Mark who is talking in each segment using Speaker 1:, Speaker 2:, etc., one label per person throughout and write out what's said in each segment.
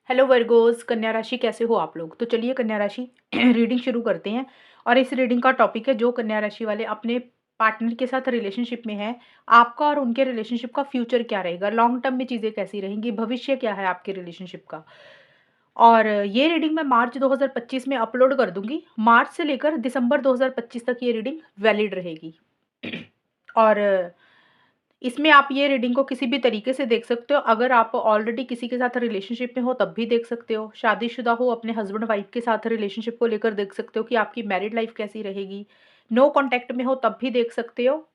Speaker 1: Hello Virgo's, कन्या राशि कैसे हो आप लोग। तो चलिए कन्या राशि रीडिंग शुरू करते हैं। और इस रीडिंग का टॉपिक है जो कन्या राशि वाले अपने पार्टनर के साथ रिलेशनशिप में हैं, आपका और उनके रिलेशनशिप का फ्यूचर क्या रहेगा, लॉन्ग टर्म में चीज़ें कैसी रहेंगी, भविष्य क्या है आपके रिलेशनशिप का। और ये रीडिंग मैं मार्च 2025 में अपलोड कर दूंगी। मार्च से लेकर दिसंबर 2025 तक ये रीडिंग वैलिड रहेगी। और इसमें आप ये रीडिंग को किसी भी तरीके से देख सकते हो। अगर आप ऑलरेडी किसी के साथ रिलेशनशिप में हो तब भी देख सकते हो, शादीशुदा हो अपने हस्बैंड वाइफ के साथ रिलेशनशिप को लेकर देख सकते हो कि आपकी मैरिड लाइफ कैसी रहेगी। नो कांटेक्ट में हो तब भी देख सकते हो,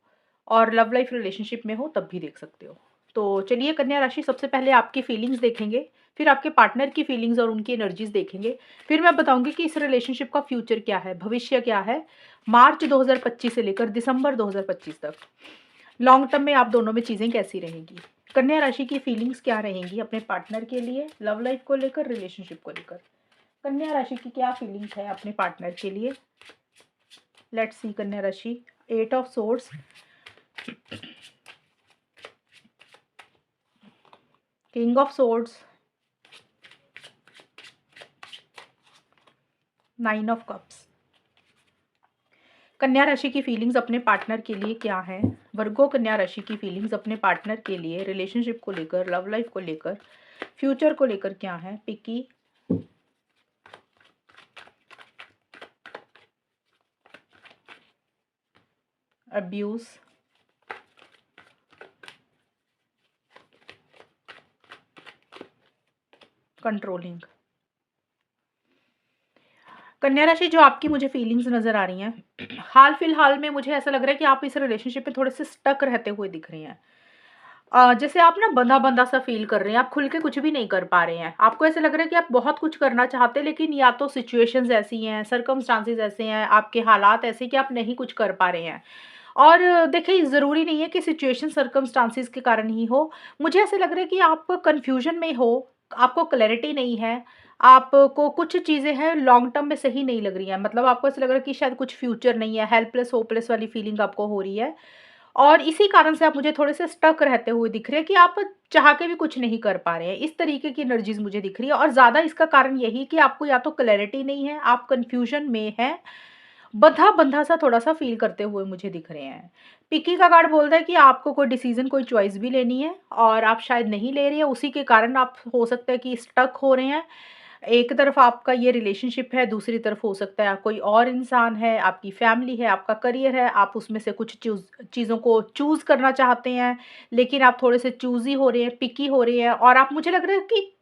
Speaker 1: और लव लाइफ रिलेशनशिप में हो तब भी देख सकते हो। तो चलिए कन्या राशि, सबसे पहले आपकी फीलिंग्स देखेंगे, फिर आपके पार्टनर की फीलिंग्स और उनकी एनर्जीज देखेंगे। फिर मैं बताऊंगी कि इस रिलेशनशिप का फ्यूचर क्या है, भविष्य क्या है, मार्च 2025 से लेकर दिसंबर 2025 तक लॉन्ग टर्म में आप दोनों में चीज़ें कैसी रहेंगी। कन्या राशि की फीलिंग्स क्या रहेंगी अपने पार्टनर के लिए, लव लाइफ को लेकर, रिलेशनशिप को लेकर। कन्या राशि की क्या फीलिंग्स है अपने पार्टनर के लिए। लेट्स सी कन्या राशि। 8 of swords, king of swords, 9 of cups. कन्या राशि की फीलिंग्स अपने पार्टनर के लिए क्या है। वर्गो कन्या राशि की फीलिंग्स अपने पार्टनर के लिए रिलेशनशिप को लेकर, लव लाइफ को लेकर, फ्यूचर को लेकर क्या है। पिकी, अब्यूज, कंट्रोलिंग। कन्या राशि, जो आपकी मुझे फीलिंग्स नजर आ रही हैं, हाल फिलहाल में मुझे ऐसा लग रहा है कि आप इस रिलेशनशिप में थोड़े से स्टक रहते हुए दिख रही हैं। जैसे आप ना बंधा बंधा सा फील कर रहे हैं, आप खुल के कुछ भी नहीं कर पा रहे हैं। आपको ऐसा लग रहा है कि आप बहुत कुछ करना चाहते हैं, लेकिन या तो सिचुएशंस ऐसी हैं, सर्कमस्टांसेस ऐसे हैं, आपके हालात ऐसे कि आप नहीं कुछ कर पा रहे हैं। और देखिए, ज़रूरी नहीं है कि सिचुएशन सर्कमस्टांसेस के कारण ही हो। मुझे ऐसे लग रहा है कि आप कन्फ्यूजन में हो, आपको क्लैरिटी नहीं है, आपको कुछ चीज़ें हैं लॉन्ग टर्म में सही नहीं लग रही हैं। मतलब आपको ऐसा लग रहा है कि शायद कुछ फ्यूचर नहीं है, हेल्पलेस होपलेस वाली फीलिंग आपको हो रही है। और इसी कारण से आप मुझे थोड़े से स्टक रहते हुए दिख रहे हैं कि आप चाह के भी कुछ नहीं कर पा रहे हैं। इस तरीके की एनर्जीज मुझे दिख रही है, और ज़्यादा इसका कारण यही कि आपको या तो क्लैरिटी नहीं है, आप कन्फ्यूजन में हैं, बंधा बंधा सा थोड़ा सा फील करते हुए मुझे दिख रहे हैं। पिकी का कार्ड बोलता है कि आपको कोई डिसीजन, कोई चॉइस भी लेनी है और आप शायद नहीं ले रही है, उसी के कारण आप हो सकता है कि स्टक हो रहे हैं। एक तरफ आपका ये रिलेशनशिप है, दूसरी तरफ हो सकता है कोई और इंसान है, आपकी फैमिली है, आपका करियर है। आप उसमें से कुछ चीज़ों को चूज़ करना चाहते हैं, लेकिन आप थोड़े से चूज़ी हो रहे हैं, पिकी हो रहे हैं, और आप, मुझे लग रहा है कि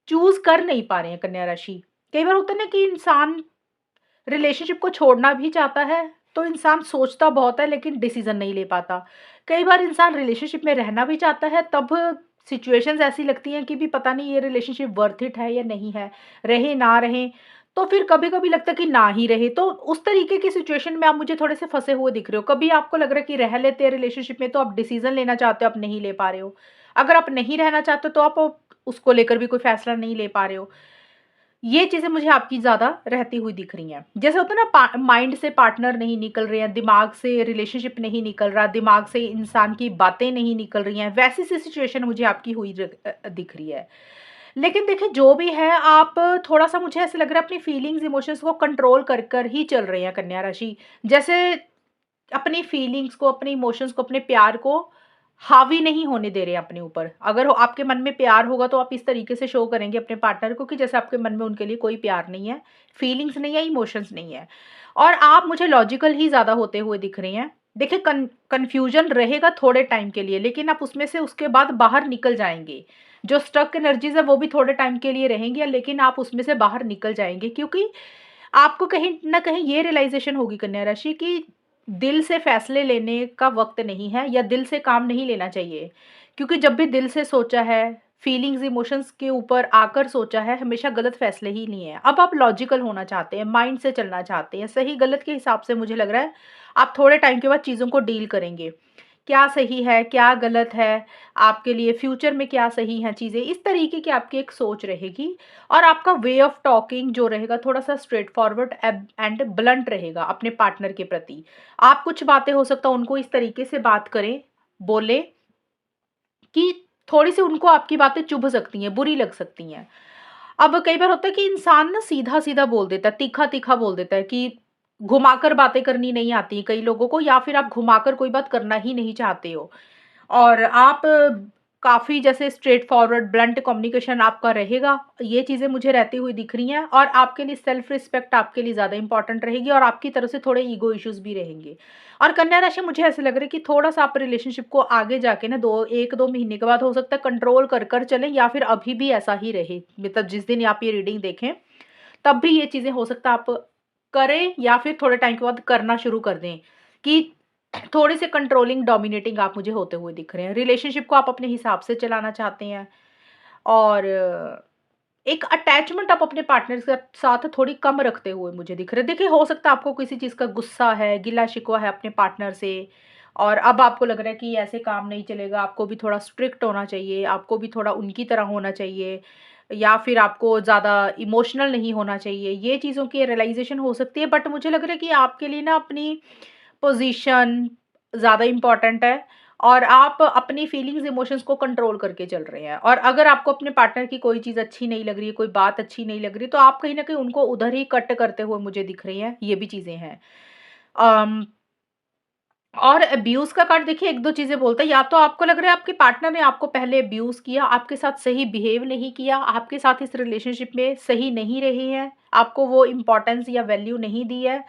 Speaker 1: चूज़ कर नहीं पा रहे हैं कन्या राशि। कई बार होता है ना कि इंसान रिलेशनशिप को छोड़ना भी चाहता है, तो इंसान सोचता बहुत है लेकिन डिसीजन नहीं ले पाता। कई बार इंसान रिलेशनशिप में रहना भी चाहता है, तब सिचुएशंस ऐसी लगती हैं कि भी पता नहीं ये रिलेशनशिप वर्थ इट है या नहीं है, रहे ना रहे। तो फिर कभी-कभी लगता है कि ना ही रहे। तो उस तरीके की सिचुएशन में आप मुझे थोड़े से फँसे हुए दिख रहे हो। कभी आपको लग रहा है कि रह लेते हैं रिलेशनशिप में, तो आप डिसीजन लेना चाहते हो, आप नहीं ले पा रहे हो। अगर आप नहीं रहना चाहते हो, तो आप उसको लेकर भी कोई फैसला नहीं ले पा रहे हो। ये चीज़ें मुझे आपकी ज़्यादा रहती हुई दिख रही हैं। जैसे होता है ना, माइंड से पार्टनर नहीं निकल रहे हैं, दिमाग से रिलेशनशिप नहीं निकल रहा, दिमाग से इंसान की बातें नहीं निकल रही हैं, वैसी सी सिचुएशन मुझे आपकी हुई दिख रही है। लेकिन देखिए, जो भी है, आप थोड़ा-सा, मुझे ऐसा लग रहा है, अपनी फीलिंग्स, इमोशंस को कंट्रोल कर कर ही चल रहे हैं कन्या राशि। जैसे अपनी फीलिंग्स को, अपने इमोशंस को, अपने प्यार को हावी नहीं होने दे रहे हैं अपने ऊपर। अगर आपके मन में प्यार होगा, तो आप इस तरीके से शो करेंगे अपने पार्टनर को कि जैसे आपके मन में उनके लिए कोई प्यार नहीं है, फीलिंग्स नहीं है, इमोशंस नहीं है। और आप मुझे लॉजिकल ही ज़्यादा होते हुए दिख रही हैं। देखिए, कन्फ्यूजन रहेगा थोड़े टाइम के लिए, लेकिन आप उसमें से उसके बाद बाहर निकल जाएँगे। जो स्टक एनर्जीज़ है वो भी थोड़े टाइम के लिए रहेंगी, लेकिन आप उसमें से बाहर निकल जाएँगे, क्योंकि आपको कहीं न कहीं ये रियलाइज़ेशन होगी कन्या राशि कि दिल से फैसले लेने का वक़्त नहीं है, या दिल से काम नहीं लेना चाहिए। क्योंकि जब भी दिल से सोचा है, फीलिंग्स, इमोशंस के ऊपर आकर सोचा है, हमेशा गलत फैसले ही लिए हैं। अब आप लॉजिकल होना चाहते हैं, माइंड से चलना चाहते हैं। सही-गलत के हिसाब से मुझे लग रहा है, आप थोड़े टाइम के बाद चीज़ों को डील करेंगे। क्या सही है, क्या गलत है, आपके लिए फ्यूचर में क्या सही हैं चीज़ें, इस तरीके की आपकी एक सोच रहेगी। और आपका वे ऑफ टॉकिंग जो रहेगा, थोड़ा-सा स्ट्रेट फॉरवर्ड एंड ब्लंट रहेगा अपने पार्टनर के प्रति। आप कुछ बातें, हो सकता है, उनको इस तरीके से बात करें, बोलें कि थोड़ी-सी उनको आपकी बातें चुभ सकती हैं, बुरी लग सकती हैं। अब कई बार होता है कि इंसान ना सीधा-सीधा बोल देता है, तीखा-तीखा बोल देता है कि घुमाकर बातें करनी नहीं आती कई लोगों को, या फिर आप घुमाकर कोई बात करना ही नहीं चाहते हो। और आप काफ़ी जैसे स्ट्रेट फॉरवर्ड ब्लंट कम्युनिकेशन आपका रहेगा, ये चीज़ें मुझे रहती हुई दिख रही हैं, और आपके लिए सेल्फ रिस्पेक्ट आपके लिए ज़्यादा इम्पोर्टेंट रहेगी, और आपकी तरफ से थोड़े ईगो इश्यूज़ भी रहेंगे। और कन्या राशि, मुझे ऐसा लग रहा है कि थोड़ा-सा आप रिलेशनशिप को आगे जाके ना 1-2 महीने के बाद हो सकता है कंट्रोल कर चलें, या फिर अभी भी ऐसा ही रहे। मतलब जिस दिन आप ये रीडिंग देखें, तब भी ये चीज़ें हो सकता है आप करें, या फिर थोड़े टाइम के बाद करना शुरू कर दें, कि थोड़े से कंट्रोलिंग, डोमिनेटिंग आप मुझे होते हुए दिख रहे हैं। रिलेशनशिप को आप अपने हिसाब से चलाना चाहते हैं, और एक अटैचमेंट आप अपने पार्टनर के साथ थोड़ी कम रखते हुए मुझे दिख रहे हैं। देखिए, हो सकता है आपको किसी चीज़ का गुस्सा है, गिला-शिकवा है अपने पार्टनर से, और अब आपको लग रहा है कि ऐसे काम नहीं चलेगा, आपको भी थोड़ा स्ट्रिक्ट होना चाहिए, आपको भी थोड़ा उनकी तरह होना चाहिए, या फिर आपको ज़्यादा इमोशनल नहीं होना चाहिए। ये चीज़ों की रियलाइज़ेशन हो सकती है, बट मुझे लग रहा है कि आपके लिए ना अपनी पोज़ीशन ज़्यादा इम्पोर्टेंट है, और आप अपनी फीलिंग्स, इमोशंस को कंट्रोल करके चल रहे हैं। और अगर आपको अपने पार्टनर की कोई चीज़ अच्छी नहीं लग रही है, कोई बात अच्छी नहीं लग रही, तो आप कहीं न कहीं उनको उधर ही कट करते हुए मुझे दिख रही हैं, ये भी चीज़ें हैं। अम, और अब्यूज़ का कार्ड देखिए 1-2 चीज़ें बोलता है, या तो आपको लग रहा है आपके पार्टनर ने आपको पहले अब्यूज़ किया, आपके साथ सही बिहेव नहीं किया, आपके साथ इस रिलेशनशिप में सही नहीं रहे हैं, आपको वो इम्पोर्टेंस या वैल्यू नहीं दी है,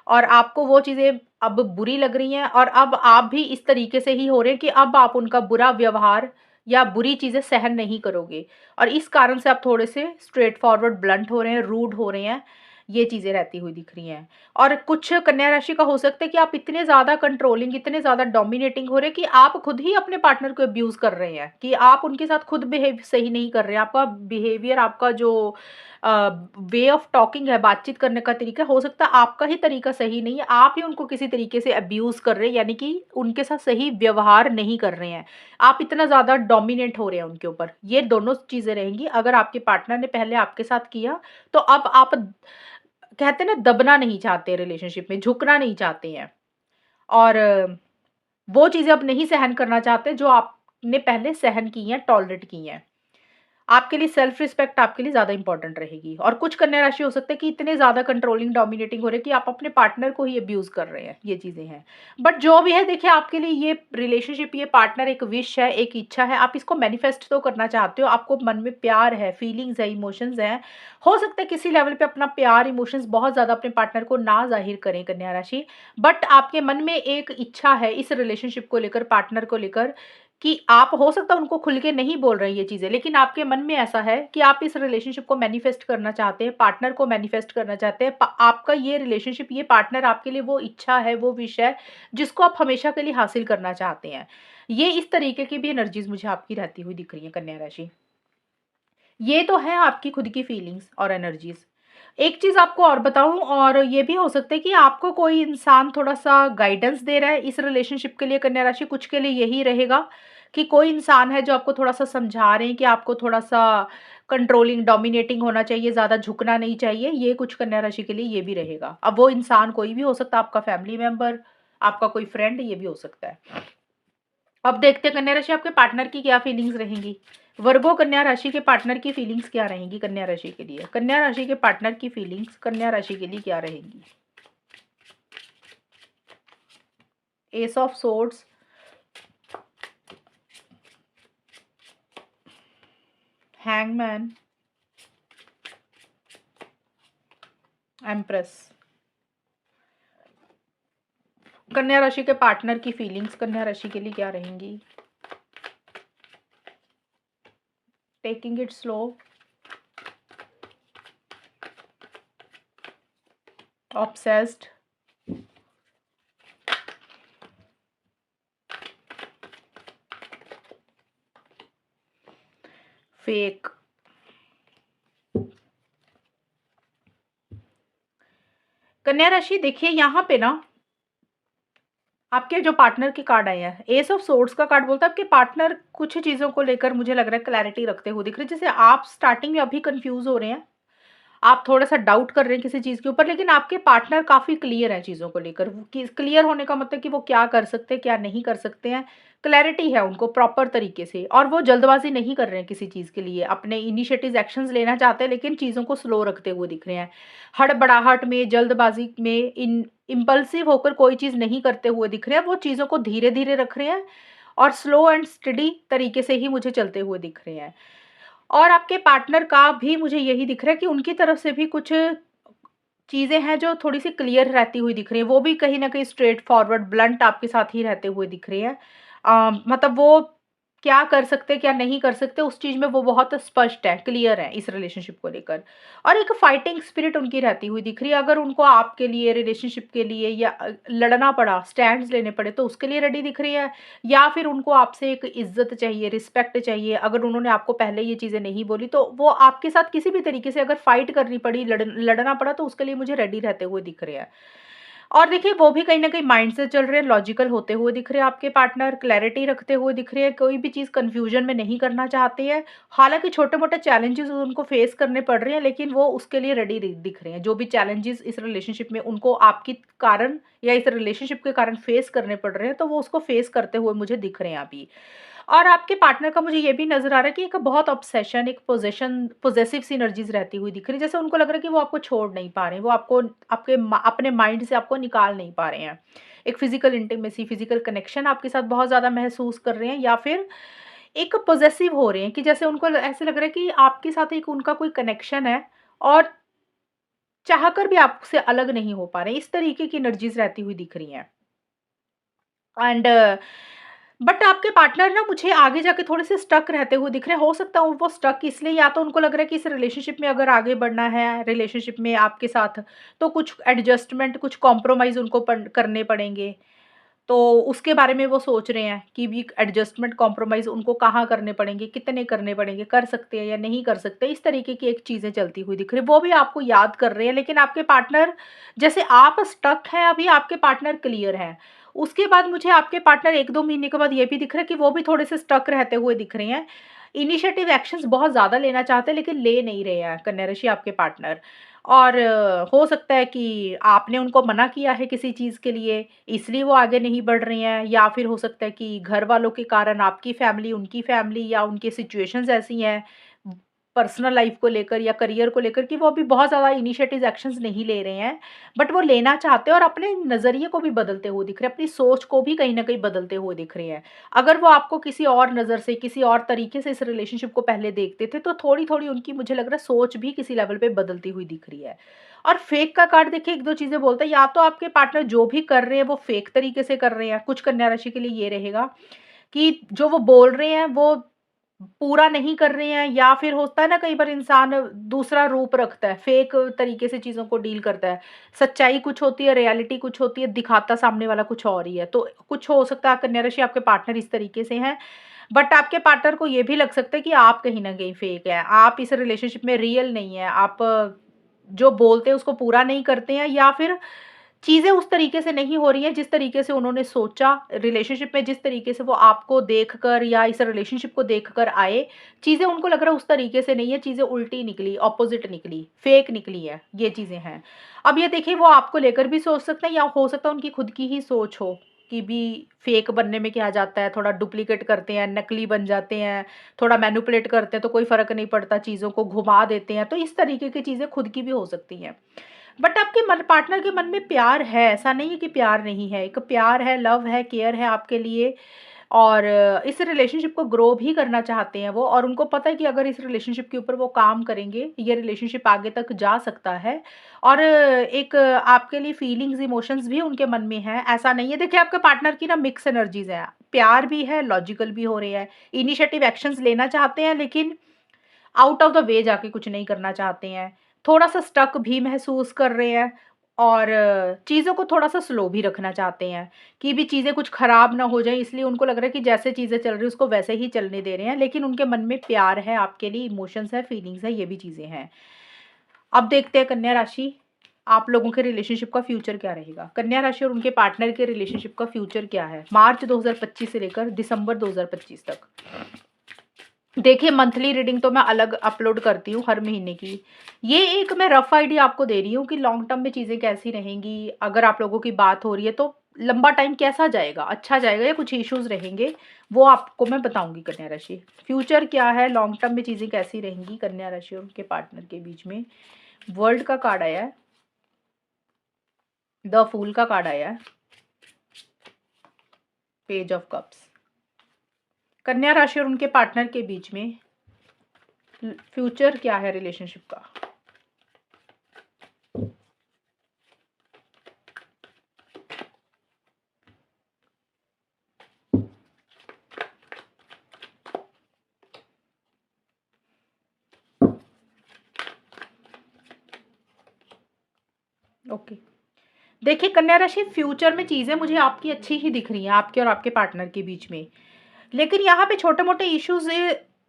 Speaker 1: और आपको वो चीज़ें अब बुरी लग रही हैं, और अब आप भी इस तरीके से ही हो रहे हैं कि अब आप उनका बुरा व्यवहार या बुरी चीज़ें सहन नहीं करोगे, और इस कारण से आप थोड़े से स्ट्रेट फॉरवर्ड ब्लंट हो रहे हैं, रूड हो रहे हैं, ये चीज़ें रहती हुई दिख रही हैं। और कुछ कन्या राशि का हो सकता है कि आप इतने ज़्यादा कंट्रोलिंग, इतने ज़्यादा डोमिनेटिंग हो रहे हैं कि आप खुद ही अपने पार्टनर को अब्यूज़ कर रहे हैं, कि आप उनके साथ खुद बिहेव सही नहीं कर रहे हैं। आपका बिहेवियर, आपका जो वे ऑफ टॉकिंग है, बातचीत करने का तरीका, हो सकता है आपका ही तरीका सही नहीं है, आप ही उनको किसी तरीके से अब्यूज़ कर रहे हैं, यानी कि उनके साथ सही व्यवहार नहीं कर रहे हैं। आप इतना ज़्यादा डोमिनेट हो रहे हैं उनके ऊपर। ये दोनों चीज़ें रहेंगी। अगर आपके पार्टनर ने पहले आपके साथ किया, तो अब आप कहते हैं ना, दबना नहीं चाहते रिलेशनशिप में, झुकना नहीं चाहते हैं, और वो चीज़ें अब नहीं सहन करना चाहते जो आपने पहले सहन की हैं, टॉलरेट की हैं। आपके लिए सेल्फ रिस्पेक्ट आपके लिए ज़्यादा इंपॉर्टेंट रहेगी, और कुछ कन्या राशि हो सकता है कि इतने ज़्यादा कंट्रोलिंग, डोमिनेटिंग हो रहे हैं कि आप अपने पार्टनर को ही अब्यूज़ कर रहे हैं, ये चीज़ें हैं। बट जो भी है, देखिए, आपके लिए ये रिलेशनशिप, ये पार्टनर एक विश है, एक इच्छा है, आप इसको मैनिफेस्ट तो करना चाहते हो, आपको मन में प्यार है, फीलिंग्स है, इमोशंस हैं। हो सकता है किसी लेवल पे अपना प्यार, इमोशंस बहुत ज़्यादा अपने पार्टनर को ना ज़ाहिर करें कन्या राशि, बट आपके मन में एक इच्छा है इस रिलेशनशिप को लेकर, पार्टनर को लेकर, कि आप हो सकता है उनको खुल के नहीं बोल रहे हैं ये चीज़ें, लेकिन आपके मन में ऐसा है कि आप इस रिलेशनशिप को मैनिफेस्ट करना चाहते हैं, पार्टनर को मैनिफेस्ट करना चाहते हैं। आपका ये रिलेशनशिप, ये पार्टनर आपके लिए वो इच्छा है, वो विश है, जिसको आप हमेशा के लिए हासिल करना चाहते हैं। ये इस तरीके की भी एनर्जीज मुझे आपकी रहती हुई दिख रही है कन्या राशि। ये तो है आपकी खुद की फीलिंग्स और एनर्जीज। एक चीज़ आपको और बताऊँ, और ये भी हो सकता है कि आपको कोई इंसान थोड़ा-सा गाइडेंस दे रहा है इस रिलेशनशिप के लिए कन्या राशि, कुछ के लिए यही रहेगा कि कोई इंसान है जो आपको थोड़ा-सा समझा रहे हैं कि आपको थोड़ा-सा कंट्रोलिंग, डोमिनेटिंग होना चाहिए, ज़्यादा झुकना नहीं चाहिए, ये कुछ कन्या राशि के लिए ये भी रहेगा। अब वो इंसान कोई भी हो सकता है, आपका फैमिली मेंबर, आपका कोई फ्रेंड, ये भी हो सकता है। अब देखते हैं कन्या राशि आपके पार्टनर की क्या फीलिंग्स रहेंगी। वर्गो, कन्या राशि के पार्टनर की फीलिंग्स क्या रहेंगी कन्या राशि के लिए? कन्या राशि के पार्टनर की फीलिंग्स कन्या राशि के लिए क्या रहेंगी? S of swords, hangman, empress. कन्या राशि के पार्टनर की फीलिंग्स कन्या राशि के लिए क्या रहेंगी? Taking it slow, obsessed, fake. कन्या राशि, देखिए यहाँ पे ना आपके जो पार्टनर के कार्ड आए हैं, एस ऑफ सोर्ड्स का कार्ड बोलता है आपके पार्टनर कुछ चीज़ों को लेकर मुझे लग रहा है क्लैरिटी रखते हुए दिख रहे हैं। जैसे आप स्टार्टिंग में अभी कंफ्यूज हो रहे हैं, आप थोड़ा-सा डाउट कर रहे हैं किसी चीज़ के ऊपर, लेकिन आपके पार्टनर काफ़ी क्लियर हैं चीज़ों को लेकर। वो कि क्लियर होने का मतलब कि वो क्या कर सकते हैं, क्या नहीं कर सकते हैं, क्लैरिटी है उनको प्रॉपर तरीके से, और वो जल्दबाज़ी नहीं कर रहे हैं किसी चीज़ के लिए। अपने इनिशिएटिव एक्शंस लेना चाहते हैं, लेकिन चीज़ों को स्लो रखते हुए दिख रहे हैं। हड़बड़ाहट में, जल्दबाज़ी में, इम्पल्सिव होकर कोई चीज़ नहीं करते हुए दिख रहे हैं। वो चीज़ों को धीरे-धीरे रख रहे हैं और स्लो एंड स्टेडी तरीके से ही मुझे चलते हुए दिख रहे हैं। और आपके पार्टनर का भी मुझे यही दिख रहा है कि उनकी तरफ से भी कुछ चीज़ें हैं जो थोड़ी-सी क्लियर रहती हुई दिख रही हैं। वो भी कहीं न कहीं स्ट्रेट फॉरवर्ड ब्लंट आपके साथ ही रहते हुए दिख रही हैं। मतलब वो क्या कर सकते हैं, क्या नहीं कर सकते, उस चीज़ में वो बहुत स्पष्ट है, क्लियर है इस रिलेशनशिप को लेकर। और एक फाइटिंग स्पिरिट उनकी रहती हुई दिख रही है। अगर उनको आपके लिए, रिलेशनशिप के लिए या लड़ना पड़ा, स्टैंड्स लेने पड़े, तो उसके लिए रेडी दिख रही है, या फिर उनको आपसे एक इज़्ज़त चाहिए, रिस्पेक्ट चाहिए। अगर उन्होंने आपको पहले ये चीज़ें नहीं बोली, तो वो आपके साथ किसी भी तरीके से अगर फाइट करनी पड़ी, लड़ना पड़ा, तो उसके लिए मुझे रेडी रहते हुए दिख रहे हैं। और देखिए वो भी कहीं न कहीं माइंड से चल रहे हैं, लॉजिकल होते हुए दिख रहे हैं आपके पार्टनर, क्लैरिटी रखते हुए दिख रहे हैं, कोई भी चीज़ कन्फ्यूजन में नहीं करना चाहते हैं। हालाँकि छोटे-मोटे चैलेंजेज़ उनको फेस करने पड़ रहे हैं, लेकिन वो उसके लिए रेडी दिख रहे हैं। जो भी चैलेंजेज़ इस रिलेशनशिप में उनको आपके कारण या इस रिलेशनशिप के कारण फेस करने पड़ रहे हैं, तो वो उसको फेस करते हुए मुझे दिख रहे हैं अभी। और आपके पार्टनर का मुझे ये भी नज़र आ रहा है कि एक बहुत ऑब्सेशन, एक पॉसेसिव सी एनर्जीज़ रहती हुई दिख रही है। जैसे उनको लग रहा है कि वो आपको छोड़ नहीं पा रहे हैं, वो आपको अपने माइंड से आपको निकाल नहीं पा रहे हैं। एक फिज़िकल इंटिमेसी, फिज़िकल कनेक्शन आपके साथ बहुत ज़्यादा महसूस कर रहे हैं, या फिर एक पॉसेसिव हो रहे हैं कि जैसे उनको ऐसे लग रहा है कि आपके साथ एक उनका कोई कनेक्शन है, और चाहकर भी आपसे अलग नहीं हो पा रहे हैं। इस तरीके की एनर्जीज़ रहती हुई दिख रही हैं। एंड बट आपके पार्टनर ना मुझे आगे जाके थोड़े से स्टक रहते हुए दिख रहे हैं। हो सकता है वो स्टक इसलिए, या तो उनको लग रहा है कि इस रिलेशनशिप में अगर आगे बढ़ना है, रिलेशनशिप में आपके साथ, तो कुछ एडजस्टमेंट, कुछ कॉम्प्रोमाइज़ उनको करने पड़ेंगे। तो उसके बारे में वो सोच रहे हैं कि भी एडजस्टमेंट, कॉम्प्रोमाइज़ उनको कहाँ करने पड़ेंगे, कितने करने पड़ेंगे, कर सकते हैं या नहीं कर सकते, इस तरीके की एक चीज़ें चलती हुई दिख रही है। वो भी आपको याद कर रहे हैं, लेकिन आपके पार्टनर, जैसे आप स्टक हैं अभी, आपके पार्टनर क्लियर हैं। उसके बाद मुझे आपके पार्टनर 1-2 महीने के बाद ये भी दिख रहा है कि वो भी थोड़े से स्टक रहते हुए दिख रहे हैं। इनिशिएटिव एक्शंस बहुत ज़्यादा लेना चाहते हैं, लेकिन ले नहीं रहे हैं कन्या राशि आपके पार्टनर। और हो सकता है कि आपने उनको मना किया है किसी चीज़ के लिए, इसलिए वो आगे नहीं बढ़ रही हैं, या फिर हो सकता है कि घर वालों के कारण आपकी फैमिली, उनकी फैमिली, या उनकी सिचुएशंस ऐसी हैं, पर्सनल लाइफ को लेकर या करियर को लेकर, कि वो अभी बहुत ज़्यादा इनिशिएटिव एक्शंस नहीं ले रहे हैं। बट वो लेना चाहते हैं, और अपने नज़रिए को भी बदलते हुए दिख रहे हैं, अपनी सोच को भी कहीं न कहीं बदलते हुए दिख रहे हैं। अगर वो आपको किसी और नज़र से, किसी और तरीके से इस रिलेशनशिप को पहले देखते थे, तो थोड़ी-थोड़ी उनकी, मुझे लग रहा है, सोच भी किसी लेवल पे बदलती हुई दिख रही है। और फेक का कार्ड देखिए 1-2 चीज़ें बोलता है, या तो आपके पार्टनर जो भी कर रहे हैं वो फेक तरीके से कर रहे हैं। कुछ कन्या राशि के लिए ये रहेगा कि जो वो बोल रहे हैं वो पूरा नहीं कर रहे हैं, या फिर होता है ना कई बार इंसान दूसरा रूप रखता है, फेक तरीके से चीज़ों को डील करता है। सच्चाई कुछ होती है, रियलिटी कुछ होती है, दिखाता सामने वाला कुछ और ही है। तो कुछ हो सकता है कन्या राशि आपके पार्टनर इस तरीके से हैं, बट आपके पार्टनर को ये भी लग सकता है कि आप कहीं न कहीं फेक हैं। आप इस रिलेशनशिप में रियल नहीं हैं। आप जो बोलते हैं उसको पूरा नहीं करते हैं, या फिर चीज़ें उस तरीके से नहीं हो रही हैं जिस तरीके से उन्होंने सोचा। रिलेशनशिप में जिस तरीके से वो आपको देखकर या इस रिलेशनशिप को देखकर आए, चीज़ें उनको लग रहा है उस तरीके से नहीं है, चीज़ें उल्टी निकली, ऑपोज़िट निकली, फ़ेक निकली है, ये चीज़ें हैं। अब ये देखिए वो आपको लेकर भी सोच सकते हैं, या हो सकता है उनकी खुद की ही सोच हो कि भी फ़ेक बनने में क्या जाता है, थोड़ा डुप्लीकेट करते हैं, नकली बन जाते हैं, थोड़ा मैनिपुलेट करते हैं तो कोई फ़र्क नहीं पड़ता, चीज़ों को घुमा देते हैं, तो इस तरीके की चीज़ें खुद की भी हो सकती हैं। बट आपके मन पार्टनर के मन में प्यार है, ऐसा नहीं है कि प्यार नहीं है। एक प्यार है, लव है, केयर है आपके लिए, और इस रिलेशनशिप को ग्रो भी करना चाहते हैं वो, और उनको पता है कि अगर इस रिलेशनशिप के ऊपर वो काम करेंगे, ये रिलेशनशिप आगे तक जा सकता है। और एक आपके लिए फीलिंग्स, इमोशंस भी उनके मन में हैं, ऐसा नहीं है। देखिए आपके पार्टनर की ना मिक्स एनर्जीज़ हैं, प्यार भी है, लॉजिकल भी हो रहे हैं, इनिशिएटिव एक्शंस लेना चाहते हैं, लेकिन आउट ऑफ द वे जाके कुछ नहीं करना चाहते हैं। थोड़ा-सा स्टक भी महसूस कर रहे हैं, और चीज़ों को थोड़ा-सा स्लो भी रखना चाहते हैं, कि भी चीज़ें कुछ खराब ना हो जाएँ, इसलिए उनको लग रहा है कि जैसे चीज़ें चल रही हैं उसको वैसे ही चलने दे रहे हैं। लेकिन उनके मन में प्यार है आपके लिए, इमोशंस है, फीलिंग्स है, ये भी चीज़ें हैं। अब देखते हैं कन्या राशि, आप लोगों के रिलेशनशिप का फ्यूचर क्या रहेगा? कन्या राशि और उनके पार्टनर के रिलेशनशिप का फ्यूचर क्या है? मार्च 2025 से लेकर दिसंबर 2025 तक। देखिए मंथली रीडिंग तो मैं अलग अपलोड करती हूँ हर महीने की। ये एक मैं रफ आइडिया आपको दे रही हूँ कि लॉन्ग टर्म में चीज़ें कैसी रहेंगी, अगर आप लोगों की बात हो रही है तो लंबा टाइम कैसा जाएगा, अच्छा जाएगा या कुछ इश्यूज रहेंगे, वो आपको मैं बताऊंगी कन्या राशि। फ्यूचर क्या है, लॉन्ग टर्म में चीज़ें कैसी रहेंगी कन्या राशि और उनके पार्टनर के बीच में। वर्ल्ड का कार्ड आया है, द फूल का कार्ड आया है, पेज ऑफ कप्स। कन्या राशि और उनके पार्टनर के बीच में फ्यूचर क्या है रिलेशनशिप का। ओके, देखिए कन्या राशि फ्यूचर में चीज़ें मुझे आपकी अच्छी ही दिख रही हैं, आपके और आपके पार्टनर के बीच में। लेकिन यहाँ पे छोटे मोटे इश्यूज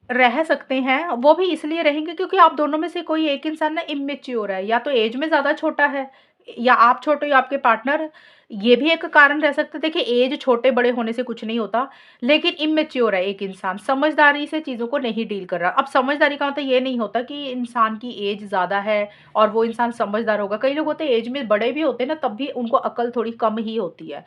Speaker 1: रह सकते हैं, वो भी इसलिए रहेंगे क्योंकि आप दोनों में से कोई एक इंसान ना इमेच्योर है, या तो एज में ज़्यादा छोटा है, या आप छोटे हो या आपके पार्टनर। ये भी एक कारण रह सकता है। देखिए एज छोटे बड़े होने से कुछ नहीं होता, लेकिन इमेच्योर है एक इंसान, समझदारी से चीज़ों को नहीं डील कर रहा। अब समझदारी का मतलब ये नहीं होता कि इंसान की एज ज़्यादा है और वो इंसान समझदार होगा। कई लोग होते हैं एज में बड़े भी होते हैं ना, तब भी उनको अकल थोड़ी कम ही होती है।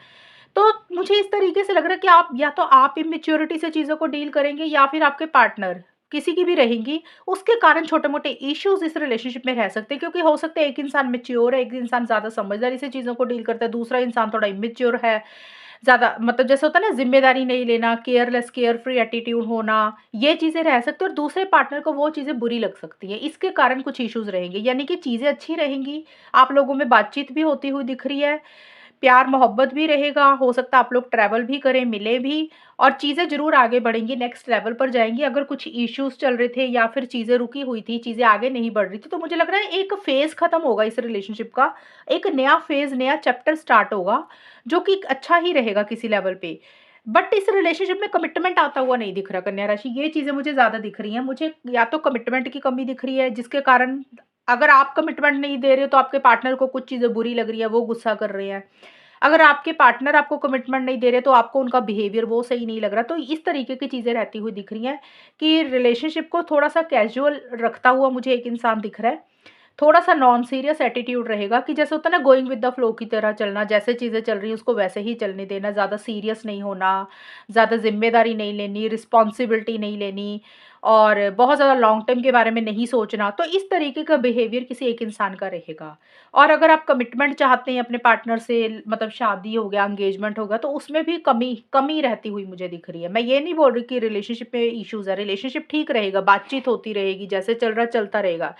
Speaker 1: तो मुझे इस तरीके से लग रहा है कि आप या तो आप इमेच्योरिटी से चीज़ों को डील करेंगे या फिर आपके पार्टनर, किसी की भी रहेंगी, उसके कारण छोटे-मोटे इश्यूज़ इस रिलेशनशिप में रह सकते हैं, क्योंकि हो सकता है एक इंसान मैच्योर है, एक इंसान ज़्यादा समझदारी से चीज़ों को डील करता है, दूसरा इंसान थोड़ा इमेच्योर है, ज़्यादा मतलब जैसे होता है ना ज़िम्मेदारी नहीं लेना, केयरलेस, केयरफ्री एटीट्यूड होना, ये चीज़ें रह सकती हैं और दूसरे पार्टनर को वो चीज़ें बुरी लग सकती हैं। इसके कारण कुछ इश्यूज़ रहेंगे, यानी कि चीज़ें अच्छी रहेंगी, आप लोगों में बातचीत भी होती हुई दिख रही है, प्यार-मोहब्बत भी रहेगा, हो सकता है आप लोग ट्रैवल भी करें, मिलें भी और चीज़ें ज़रूर आगे बढ़ेंगी, नेक्स्ट लेवल पर जाएँगी। अगर कुछ इश्यूज़ चल रहे थे या फिर चीज़ें रुकी हुई थी, चीज़ें आगे नहीं बढ़ रही थी, तो मुझे लग रहा है एक फ़ेज़ खत्म होगा इस रिलेशनशिप का, एक नया फ़ेज़, नया चैप्टर स्टार्ट होगा, जो कि अच्छा ही रहेगा किसी लेवल पे। बट इस रिलेशनशिप में कमिटमेंट आता हुआ नहीं दिख रहा कन्या राशि, ये चीज़ें मुझे ज़्यादा दिख रही हैं। मुझे या तो कमिटमेंट की कमी दिख रही है, जिसके कारण अगर आप कमिटमेंट नहीं दे रहे हो, तो आपके पार्टनर को कुछ चीज़ें बुरी लग रही है, वो गुस्सा कर रहे हैं। अगर आपके पार्टनर आपको कमिटमेंट नहीं दे रहे, तो आपको उनका बिहेवियर वो सही नहीं लग रहा। तो इस तरीके की चीज़ें रहती हुई दिख रही हैं कि रिलेशनशिप को थोड़ा-सा कैज़ुअल रखता हुआ मुझे एक इंसान दिख रहा है। थोड़ा-सा नॉन सीरियस एटीट्यूड रहेगा कि जैसे होता है ना गोइंग विद द फ्लो की तरह चलना, जैसे चीज़ें चल रही हैं उसको वैसे ही चलने देना, ज़्यादा सीरियस नहीं होना, ज़्यादा ज़िम्मेदारी नहीं लेनी, रिस्पॉन्सिबिलिटी नहीं लेनी और बहुत ज़्यादा लॉन्ग टर्म के बारे में नहीं सोचना। तो इस तरीके का बिहेवियर किसी एक इंसान का रहेगा। और अगर आप कमिटमेंट चाहते हैं अपने पार्टनर से, मतलब शादी हो गया, एंगेजमेंट हो गया, तो उसमें भी कमी कमी रहती हुई मुझे दिख रही है। मैं ये नहीं बोल रही कि रिलेशनशिप में इश्यूज़ है, रिलेशनशिप ठीक रहेगा, बातचीत होती रहेगी, जैसे चल रहा चलता रहेगा।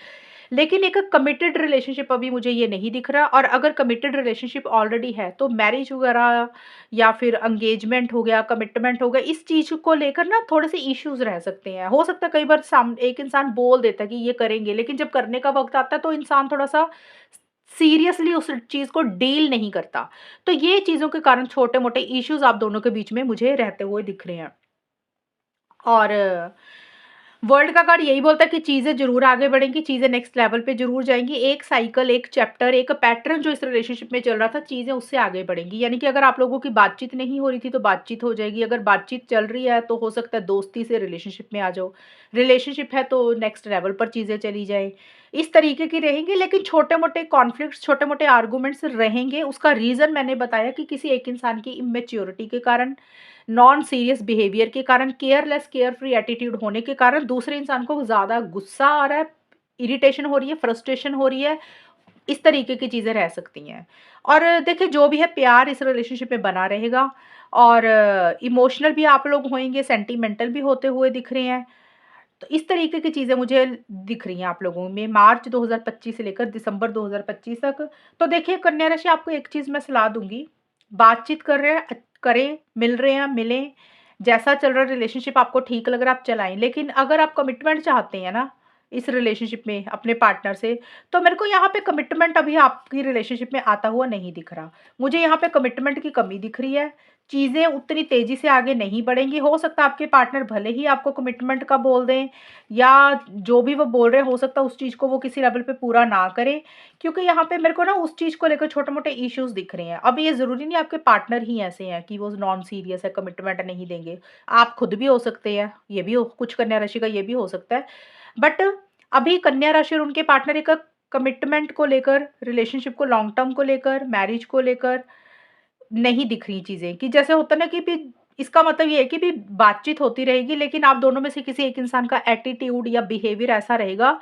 Speaker 1: लेकिन एक कमिटेड रिलेशनशिप अभी मुझे ये नहीं दिख रहा, और अगर कमिटेड रिलेशनशिप ऑलरेडी है, तो मैरिज वगैरह या फिर एंगेजमेंट हो गया, कमिटमेंट हो गया, इस चीज़ को लेकर ना थोड़े-से इश्यूज़ रह सकते हैं। हो सकता है कई बार एक इंसान बोल देता है कि ये करेंगे, लेकिन जब करने का वक़्त आता है तो इंसान थोड़ा-सा सीरियसली उस चीज़ को डील नहीं करता। तो ये चीज़ों के कारण छोटे-मोटे इश्यूज़ आप दोनों के बीच में मुझे रहते हुए दिख रहे हैं। और वर्ल्ड का कार्ड यही बोलता है कि चीज़ें ज़रूर आगे बढ़ेंगी, चीज़ें नेक्स्ट लेवल पे ज़रूर जाएँगी। एक साइकिल, एक चैप्टर, एक पैटर्न जो इस रिलेशनशिप में चल रहा था, चीज़ें उससे आगे बढ़ेंगी। यानी कि अगर आप लोगों की बातचीत नहीं हो रही थी, तो बातचीत हो जाएगी। अगर बातचीत चल रही है, तो हो सकता है दोस्ती से रिलेशनशिप में आ जाओ। रिलेशनशिप है, तो नेक्स्ट लेवल पर चीज़ें चली जाएँ। इस तरीके की रहेंगी, लेकिन छोटे-मोटे कॉन्फ्लिक्ट्स, छोटे-मोटे आर्गुमेंट्स रहेंगे। उसका रीज़न मैंने बताया कि किसी एक इंसान की इमैच्योरिटी के कारण, नॉन सीरियस बिहेवियर के कारण, केयरलेस, केयरफ्री एटीट्यूड होने के कारण दूसरे इंसान को ज़्यादा गुस्सा आ रहा है, इरिटेशन हो रही है, फ्रस्ट्रेशन हो रही है, इस तरीके की चीज़ें रह सकती हैं। और देखिए जो भी है प्यार इस रिलेशनशिप में बना रहेगा, और इमोशनल भी आप लोग होंगे, सेंटिमेंटल भी होते हुए दिख रहे हैं। तो इस तरीके की चीज़ें मुझे दिख रही हैं आप लोगों में मार्च 2025 से लेकर दिसंबर 2025 तक। तो देखिए कन्या राशि, आपको एक चीज़ मैं सलाह दूँगी, बातचीत कर रहे हैं करें, मिल रहे हैं मिलें, जैसा चल रहा है रिलेशनशिप आपको ठीक लग रहा है आप चलाएँ। लेकिन अगर आप कमिटमेंट चाहते हैं ना, इस रिलेशनशिप में अपने पार्टनर से, तो मेरे को यहाँ पे कमिटमेंट अभी आपकी रिलेशनशिप में आता हुआ नहीं दिख रहा। मुझे यहाँ पे कमिटमेंट की कमी दिख रही है। चीज़ें उतनी तेज़ी से आगे नहीं बढ़ेंगी। हो सकता है आपके पार्टनर भले ही आपको कमिटमेंट का बोल दें, या जो भी वो बोल रहे हैं हो सकता है उस चीज़ को वो किसी लेवल पे पूरा ना करें, क्योंकि यहाँ पे मेरे को ना उस चीज़ को लेकर छोटे-मोटे इश्यूज़ दिख रहे हैं। अब ये ज़रूरी नहीं आपके पार्टनर ही ऐसे हैं कि वो नॉन सीरियस है, कमिटमेंट नहीं देंगे। आप खुद भी हो सकते हैं, ये भी हो, कुछ कन्या राशि का ये भी हो सकता है। बट अभी कन्या राशि और उनके पार्टनर एक कमिटमेंट को लेकर, रिलेशनशिप को लॉन्ग टर्म को लेकर, मैरिज को लेकर नहीं दिख रही चीज़ें, कि जैसे होता है ना कि भी इसका मतलब ये है कि भी बातचीत होती रहेगी, लेकिन आप दोनों में से किसी एक इंसान का एटीट्यूड या बिहेवियर ऐसा रहेगा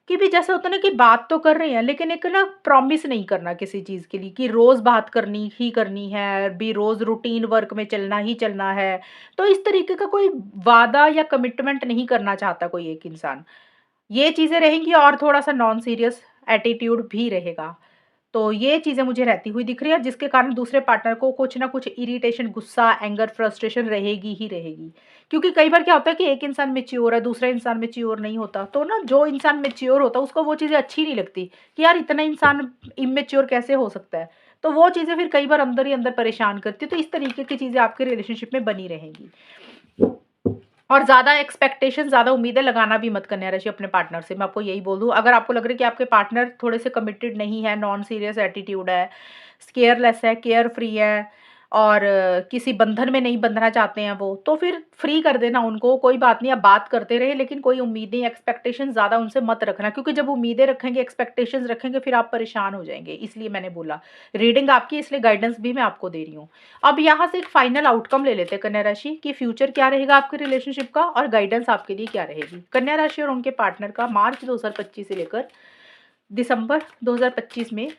Speaker 1: कि भी जैसे होता है ना कि बात तो कर रहे हैं, लेकिन एक ना प्रॉमिस नहीं करना किसी चीज़ के लिए कि रोज़ बात करनी ही करनी है, भी रोज़ रूटीन वर्क में चलना ही चलना है। तो इस तरीके का कोई वादा या कमिटमेंट नहीं करना चाहता कोई एक इंसान। ये चीज़ें रहेंगी और थोड़ा-सा नॉन सीरियस एटीट्यूड भी रहेगा। तो ये चीज़ें मुझे रहती हुई दिख रही है, जिसके कारण दूसरे पार्टनर को कुछ ना कुछ इरिटेशन, गुस्सा, एंगर, फ्रस्ट्रेशन रहेगी ही रहेगी। क्योंकि कई बार क्या होता है कि एक इंसान मैच्योर है, दूसरा इंसान मैच्योर नहीं होता। तो ना जो इंसान मैच्योर होता है उसको वो चीज़ें अच्छी नहीं लगती कि यार इतना इंसान इमैच्योर कैसे हो सकता है? तो वो चीज़ें फिर कई बार अंदर ही अंदर परेशान करती है। तो इस तरीके की चीज़ें आपके रिलेशनशिप में बनी रहेंगी। और ज़्यादा एक्सपेक्टेशन, ज़्यादा उम्मीदें लगाना भी मत कन्या राशि अपने पार्टनर से, मैं आपको यही बोल दूँ। अगर आपको लग रहा है कि आपके पार्टनर थोड़े से कमिटेड नहीं है, नॉन सीरियस एटीट्यूड है, केयरलेस है, केयर फ्री है और किसी बंधन में नहीं बंधना चाहते हैं वो, तो फिर फ्री कर देना उनको, कोई बात नहीं, आप बात करते रहे, लेकिन कोई उम्मीदें, एक्सपेक्टेशन ज़्यादा उनसे मत रखना, क्योंकि जब उम्मीदें रखेंगे, एक्सपेक्टेशंस रखेंगे, फिर आप परेशान हो जाएँगे। इसलिए मैंने बोला, रीडिंग आपकी इसलिए गाइडेंस भी मैं आपको दे रही हूँ। अब यहाँ से एक फाइनल आउटकम ले लेते हैं कन्या राशि कि फ्यूचर क्या रहेगा आपके रिलेशनशिप का और गाइडेंस आपके लिए क्या रहेगी। कन्या राशि और उनके पार्टनर का मार्च 2025 से लेकर दिसंबर 2025 में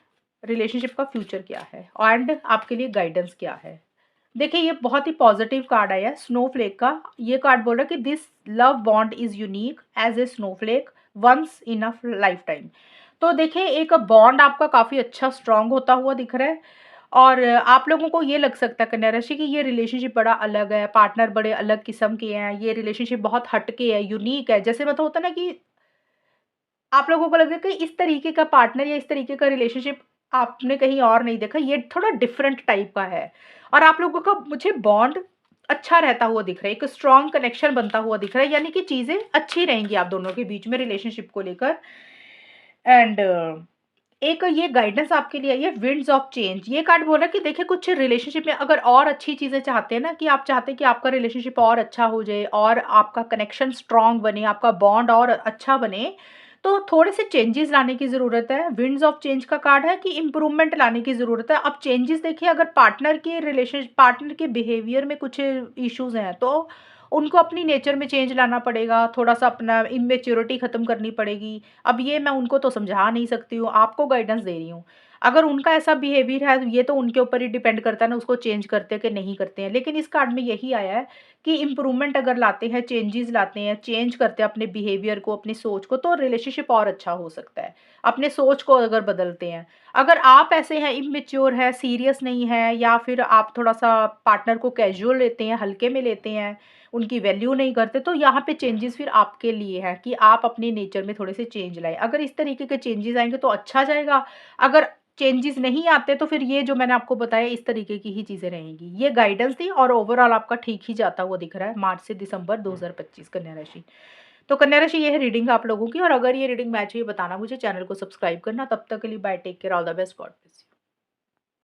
Speaker 1: रिलेशनशिप का फ्यूचर क्या है एंड आपके लिए गाइडेंस क्या है। देखिए, ये बहुत ही पॉजिटिव कार्ड आया है स्नोफ्लेक का। ये कार्ड बोल रहा है कि this love bond is unique as a snowflake once in a life time. तो देखिए, एक बॉन्ड आपका काफ़ी अच्छा स्ट्रांग होता हुआ दिख रहा है और आप लोगों को ये लग सकता है कन्या राशि कि ये रिलेशनशिप बड़ा अलग है, पार्टनर बड़े अलग किस्म के हैं, ये रिलेशनशिप बहुत हटके है, यूनिक है। जैसे मतलब होता है ना कि आप लोगों को लगे कि इस तरीके का पार्टनर या इस तरीके का रिलेशनशिप आपने कहीं और नहीं देखा, ये थोड़ा डिफरेंट टाइप का है और आप लोगों का मुझे बॉन्ड अच्छा रहता हुआ दिख रहा है, एक स्ट्रॉन्ग कनेक्शन बनता हुआ दिख रहा है, यानी कि चीज़ें अच्छी रहेंगी आप दोनों के बीच में रिलेशनशिप को लेकर। एंड एक ये गाइडेंस आपके लिए आई है विंड्स ऑफ चेंज। ये कार्ड बोल रहा है कि देखिए, कुछ रिलेशनशिप में अगर और अच्छी चीज़ें चाहते हैं ना, कि आप चाहते हैं कि आपका रिलेशनशिप और अच्छा हो जाए और आपका कनेक्शन स्ट्रांग बने, आपका बॉन्ड और अच्छा बने, तो थोड़े से चेंजेस लाने की ज़रूरत है। विंड्स ऑफ चेंज का कार्ड है कि इम्प्रूवमेंट लाने की ज़रूरत है। अब चेंजेस देखिए, अगर पार्टनर के बिहेवियर में कुछ इश्यूज़ हैं, तो उनको अपनी नेचर में चेंज लाना पड़ेगा, थोड़ा-सा अपना इमैच्योरिटी ख़त्म करनी पड़ेगी। अब ये मैं उनको तो समझा नहीं सकती हूँ, आपको गाइडेंस दे रही हूँ। अगर उनका ऐसा बिहेवियर है, ये तो उनके ऊपर ही डिपेंड करता है ना, उसको चेंज करते हैं कि नहीं करते हैं। लेकिन इस कार्ड में यही आया है कि इम्प्रूवमेंट अगर लाते हैं, चेंजेस लाते हैं, चेंज करते हैं अपने बिहेवियर को, अपनी सोच को, तो रिलेशनशिप और अच्छा हो सकता है। अपने सोच को अगर बदलते हैं। अगर आप ऐसे हैं, इमैच्योर है, सीरियस नहीं है, या फिर आप थोड़ा-सा पार्टनर को कैज़ुअल लेते हैं, हल्के में लेते हैं, उनकी वैल्यू नहीं करते, तो यहाँ पे चेंजेस फिर आपके लिए है कि आप अपने नेचर में थोड़े से चेंज लाएँ। अगर इस तरीके के चेंजेस आएँगे तो अच्छा जाएगा, अगर चेंजेस नहीं आते तो फिर ये जो मैंने आपको बताया इस तरीके की ही चीज़ें रहेंगी। ये गाइडेंस थी और ओवरऑल आपका ठीक ही जाता हुआ दिख रहा है मार्च से दिसंबर 2025 कन्या राशि। तो कन्या राशि ये है रीडिंग आप लोगों की, और अगर ये रीडिंग मैच हुई बताना मुझे, चैनल को सब्सक्राइब करना। तब तक के लिए bye, take care, all the best, god bless you.